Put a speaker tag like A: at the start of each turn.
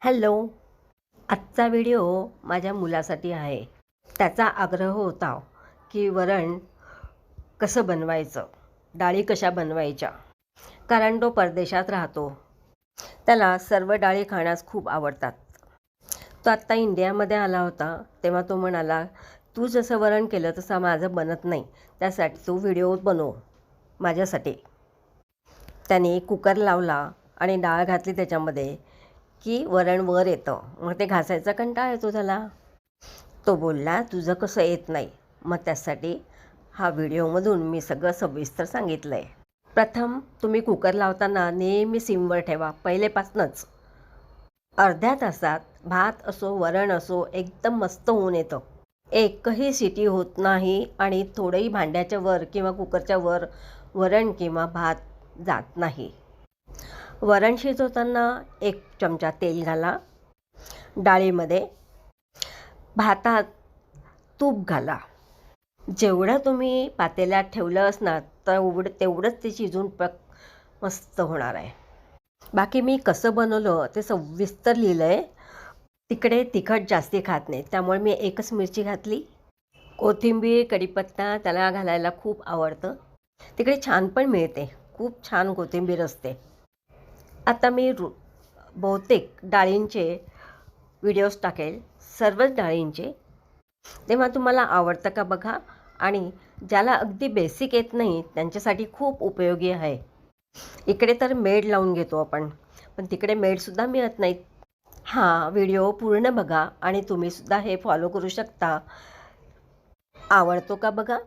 A: Hello. आजचा video माझ्या मुलासाठी आहे. त्याचा आग्रह होता की वरण कसं बनवायचं, डाळी कशा बनवायच्या, कारण तो परदेशात राहतो. त्याला सर्व डाळी खाण्यास खूप आवडतात. तो आत्ता इंडियामध्ये आला होता, तेव्हा तो म्हणाला, तू जसं वरण केलं तसं माझं बनत नाही, त्यासाठी तू व्हिडिओ बनव माझ्यासाठी. त्याने कुकर लावला आणि डाळ घातली त्याच्यामध्ये की वरण वर येतं. मग ते घासायचा कंटाळा येतो त्याला. तो बोलला, तुझं कसं येत नाही. मग त्यासाठी हा व्हिडिओमधून मी सगळं सविस्तर सांगितलं आहे. प्रथम तुम्ही कुकर लावताना नेहमी सिमवर ठेवा. पहिलेपासूनच अर्ध्या तासात भात असो वरण असो एकदम मस्त होऊन येतं. एकही शिटी होत नाही आणि थोडंही भांड्याच्या वर किंवा कुकरच्या वर वरण किंवा भात जात नाही. वरण शिजवताना 1 चमचा तेल घाला. डाळीमध्ये भातात तूप घाला. जेवढं तुम्ही पातेल्यात ठेवलं असणार तेवढंच ते शिजून मस्त होणार आहे. बाकी मी कसं बनवलं ते सविस्तर लिहिलं आहे. तिकडे तिखट जास्ती खात नाही, त्यामुळे मी 1च मिरची घातली. कोथिंबीर कढीपत्ता त्याला घालायला खूप आवडतं. तिकडे छान पण मिळते, खूप छान कोथिंबीर असते. आता मी बहुतेक डाळींचे व्हिडिओज टाकेल, सर्वच डाळींचे. तेव्हा तुम्हाला आवडतं का बघा. आणि ज्याला अगदी बेसिक येत नाही त्यांच्यासाठी खूप उपयोगी आहे. इकडे तर मेड लावून घेतो आपण, पण तिकडे मेडसुद्धा मिळत नाहीत. हा व्हिडिओ पूर्ण बघा आणि तुम्हीसुद्धा हे फॉलो करू शकता. आवडतो का बघा.